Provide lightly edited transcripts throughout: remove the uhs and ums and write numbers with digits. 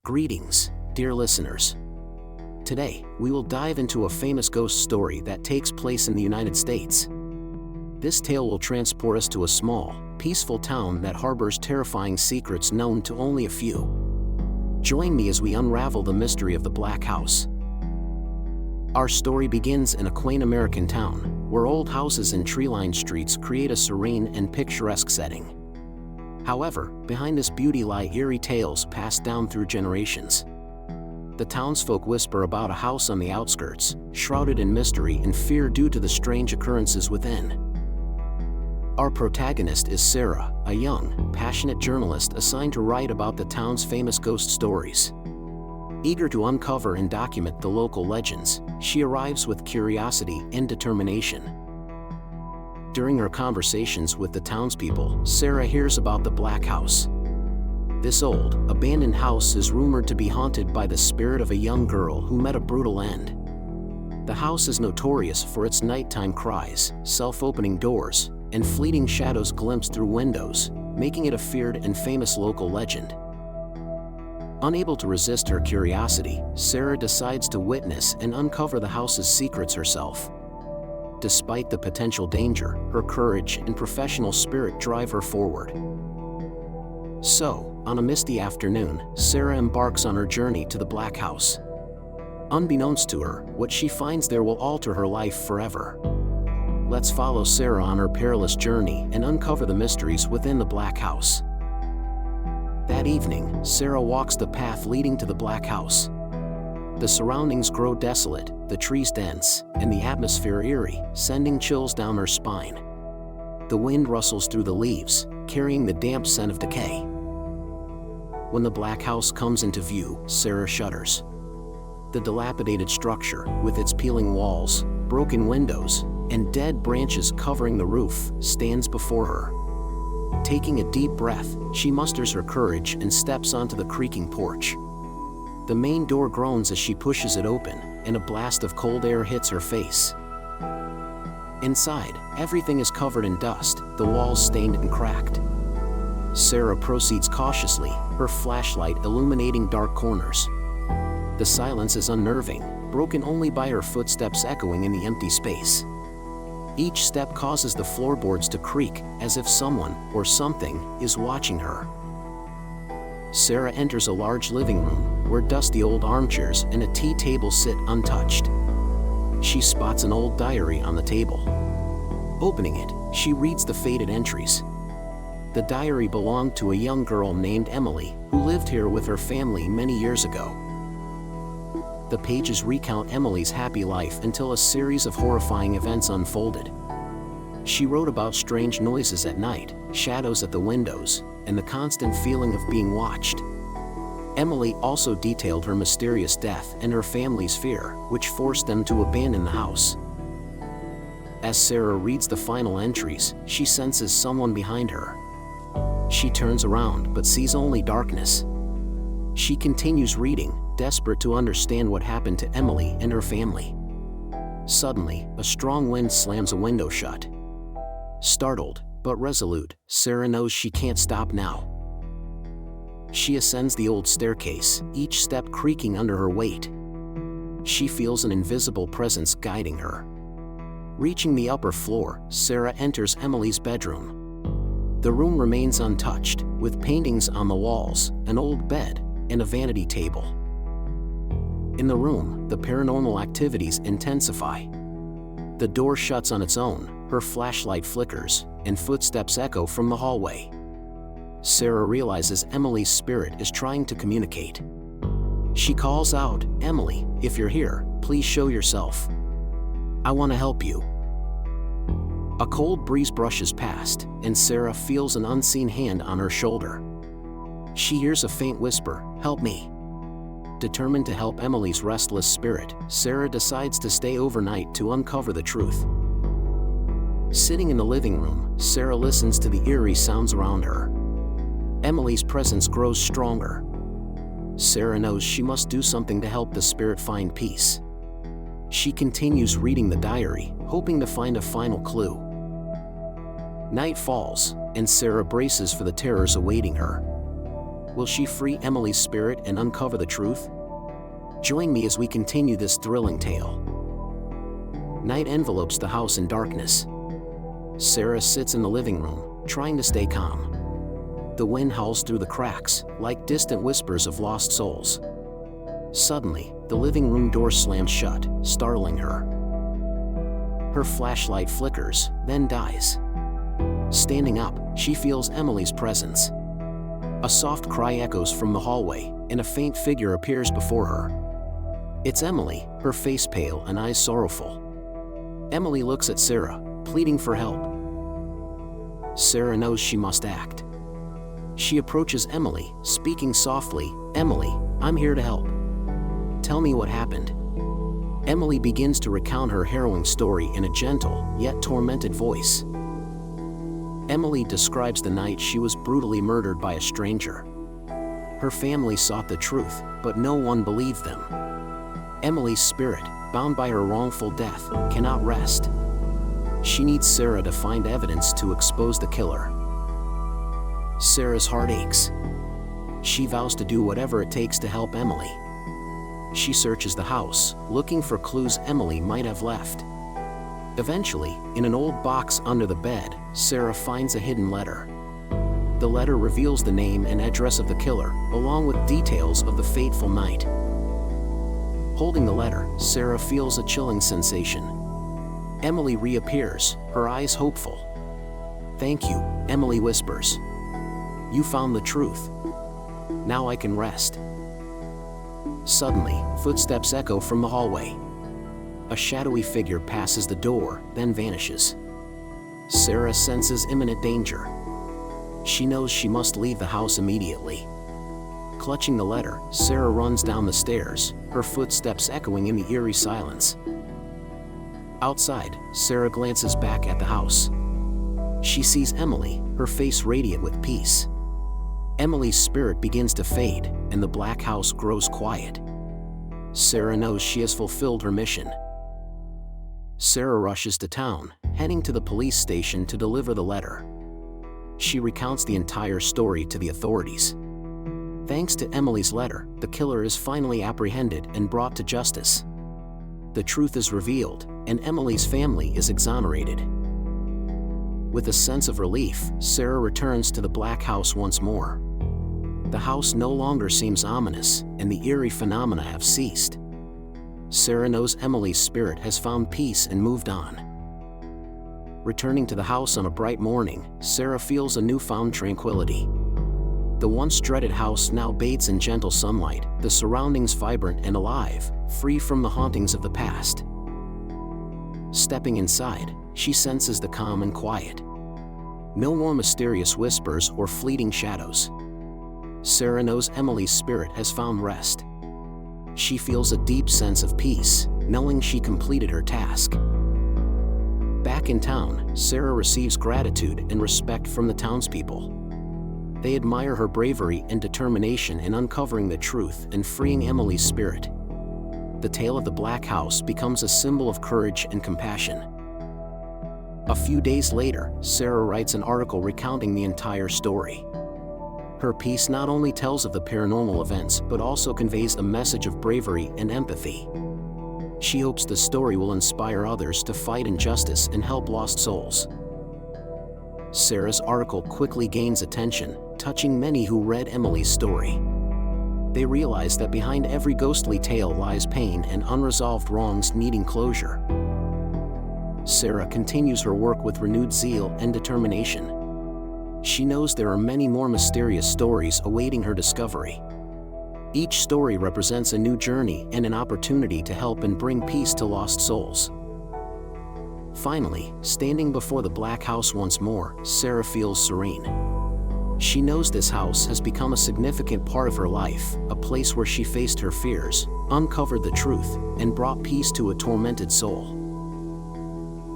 Greetings, dear listeners. Today, we will dive into a famous ghost story that takes place in the United States. This tale will transport us to a small, peaceful town that harbors terrifying secrets known to only a few. Join me as we unravel the mystery of the Black House. Our story begins in a quaint American town, where old houses and tree-lined streets create a serene and picturesque setting. However, behind this beauty lie eerie tales passed down through generations. The townsfolk whisper about a house on the outskirts, shrouded in mystery and fear due to the strange occurrences within. Our protagonist is Sarah, a young, passionate journalist assigned to write about the town's famous ghost stories. Eager to uncover and document the local legends, she arrives with curiosity and determination. During her conversations with the townspeople, Sarah hears about the Black House. This old, abandoned house is rumored to be haunted by the spirit of a young girl who met a brutal end. The house is notorious for its nighttime cries, self-opening doors, and fleeting shadows glimpsed through windows, making it a feared and famous local legend. Unable to resist her curiosity, Sarah decides to witness and uncover the house's secrets herself. Despite the potential danger, her courage and professional spirit drive her forward. So, on a misty afternoon, Sarah embarks on her journey to the Black House. Unbeknownst to her, what she finds there will alter her life forever. Let's follow Sarah on her perilous journey and uncover the mysteries within the Black House. That evening, Sarah walks the path leading to the Black House. The surroundings grow desolate, the trees dense, and the atmosphere eerie, sending chills down her spine. The wind rustles through the leaves, carrying the damp scent of decay. When the Black House comes into view, Sarah shudders. The dilapidated structure, with its peeling walls, broken windows, and dead branches covering the roof, stands before her. Taking a deep breath, she musters her courage and steps onto the creaking porch. The main door groans as she pushes it open, and a blast of cold air hits her face. Inside, everything is covered in dust, the walls stained and cracked. Sarah proceeds cautiously, her flashlight illuminating dark corners. The silence is unnerving, broken only by her footsteps echoing in the empty space. Each step causes the floorboards to creak, as if someone, or something, is watching her. Sarah enters a large living room, where dusty old armchairs and a tea table sit untouched. She spots an old diary on the table. Opening it, she reads the faded entries. The diary belonged to a young girl named Emily, who lived here with her family many years ago. The pages recount Emily's happy life until a series of horrifying events unfolded. She wrote about strange noises at night, shadows at the windows, and the constant feeling of being watched. Emily also detailed her mysterious death and her family's fear, which forced them to abandon the house. As Sarah reads the final entries, she senses someone behind her. She turns around but sees only darkness. She continues reading, desperate to understand what happened to Emily and her family. Suddenly, a strong wind slams a window shut. Startled, but resolute, Sarah knows she can't stop now. She ascends the old staircase, each step creaking under her weight. She feels an invisible presence guiding her. Reaching the upper floor, Sarah enters Emily's bedroom. The room remains untouched, with paintings on the walls, an old bed, and a vanity table. In the room, the paranormal activities intensify. The door shuts on its own, her flashlight flickers, and footsteps echo from the hallway. Sarah realizes Emily's spirit is trying to communicate. She calls out, "Emily, if you're here, please show yourself. I want to help you." A cold breeze brushes past, and Sarah feels an unseen hand on her shoulder. She hears a faint whisper, "Help me." Determined to help Emily's restless spirit, Sarah decides to stay overnight to uncover the truth. Sitting in the living room, Sarah listens to the eerie sounds around her. Emily's presence grows stronger. Sarah knows she must do something to help the spirit find peace. She continues reading the diary, hoping to find a final clue. Night falls, and Sarah braces for the terrors awaiting her. Will she free Emily's spirit and uncover the truth? Join me as we continue this thrilling tale. Night envelopes the house in darkness. Sarah sits in the living room, trying to stay calm. The wind howls through the cracks, like distant whispers of lost souls. Suddenly, the living room door slams shut, startling her. Her flashlight flickers, then dies. Standing up, she feels Emily's presence. A soft cry echoes from the hallway, and a faint figure appears before her. It's Emily, her face pale and eyes sorrowful. Emily looks at Sarah, pleading for help. Sarah knows she must act. She approaches Emily, speaking softly, "Emily, I'm here to help. Tell me what happened." Emily begins to recount her harrowing story in a gentle, yet tormented voice. Emily describes the night she was brutally murdered by a stranger. Her family sought the truth, but no one believed them. Emily's spirit, bound by her wrongful death, cannot rest. She needs Sarah to find evidence to expose the killer. Sarah's heart aches. She vows to do whatever it takes to help Emily. She searches the house, looking for clues Emily might have left. Eventually, in an old box under the bed, Sarah finds a hidden letter. The letter reveals the name and address of the killer, along with details of the fateful night. Holding the letter, Sarah feels a chilling sensation. Emily reappears, her eyes hopeful. "Thank you," Emily whispers. "You found the truth. Now I can rest." Suddenly, footsteps echo from the hallway. A shadowy figure passes the door, then vanishes. Sarah senses imminent danger. She knows she must leave the house immediately. Clutching the letter, Sarah runs down the stairs, her footsteps echoing in the eerie silence. Outside, Sarah glances back at the house. She sees Emily, her face radiant with peace. Emily's spirit begins to fade, and the black house grows quiet. Sarah knows she has fulfilled her mission. Sarah rushes to town, heading to the police station to deliver the letter. She recounts the entire story to the authorities. Thanks to Emily's letter, the killer is finally apprehended and brought to justice. The truth is revealed, and Emily's family is exonerated. With a sense of relief, Sarah returns to the black house once more. The house no longer seems ominous, and the eerie phenomena have ceased. Sarah knows Emily's spirit has found peace and moved on. Returning to the house on a bright morning, Sarah feels a newfound tranquility. The once dreaded house now bathes in gentle sunlight, the surroundings vibrant and alive, free from the hauntings of the past. Stepping inside, she senses the calm and quiet. No more mysterious whispers or fleeting shadows. Sarah knows Emily's spirit has found rest. She feels a deep sense of peace, knowing she completed her task. Back in town, Sarah receives gratitude and respect from the townspeople. They admire her bravery and determination in uncovering the truth and freeing Emily's spirit. The tale of the Black House becomes a symbol of courage and compassion. A few days later, Sarah writes an article recounting the entire story. Her piece not only tells of the paranormal events but also conveys a message of bravery and empathy. She hopes the story will inspire others to fight injustice and help lost souls. Sarah's article quickly gains attention, touching many who read Emily's story. They realize that behind every ghostly tale lies pain and unresolved wrongs needing closure. Sarah continues her work with renewed zeal and determination. She knows there are many more mysterious stories awaiting her discovery. Each story represents a new journey and an opportunity to help and bring peace to lost souls. Finally, standing before the Black House once more, Sarah feels serene. She knows this house has become a significant part of her life, a place where she faced her fears, uncovered the truth, and brought peace to a tormented soul.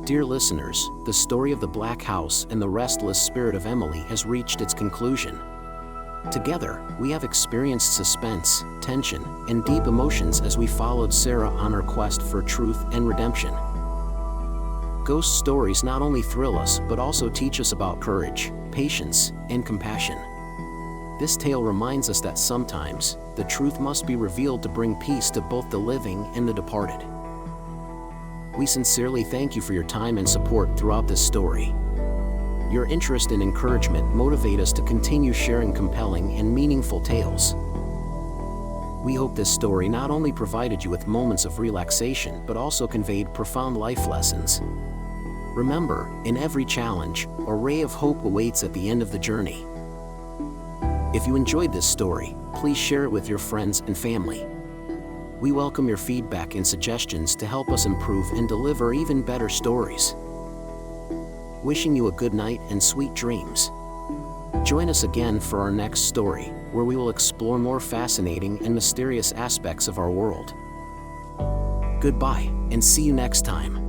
Dear listeners, the story of the Black House and the restless spirit of Emily has reached its conclusion. Together, we have experienced suspense, tension, and deep emotions as we followed Sarah on her quest for truth and redemption. Ghost stories not only thrill us but also teach us about courage, patience, and compassion. This tale reminds us that sometimes, the truth must be revealed to bring peace to both the living and the departed. We sincerely thank you for your time and support throughout this story. Your interest and encouragement motivate us to continue sharing compelling and meaningful tales. We hope this story not only provided you with moments of relaxation but also conveyed profound life lessons. Remember, in every challenge, a ray of hope awaits at the end of the journey. If you enjoyed this story, please share it with your friends and family. We welcome your feedback and suggestions to help us improve and deliver even better stories. Wishing you a good night and sweet dreams. Join us again for our next story, where we will explore more fascinating and mysterious aspects of our world. Goodbye, and see you next time.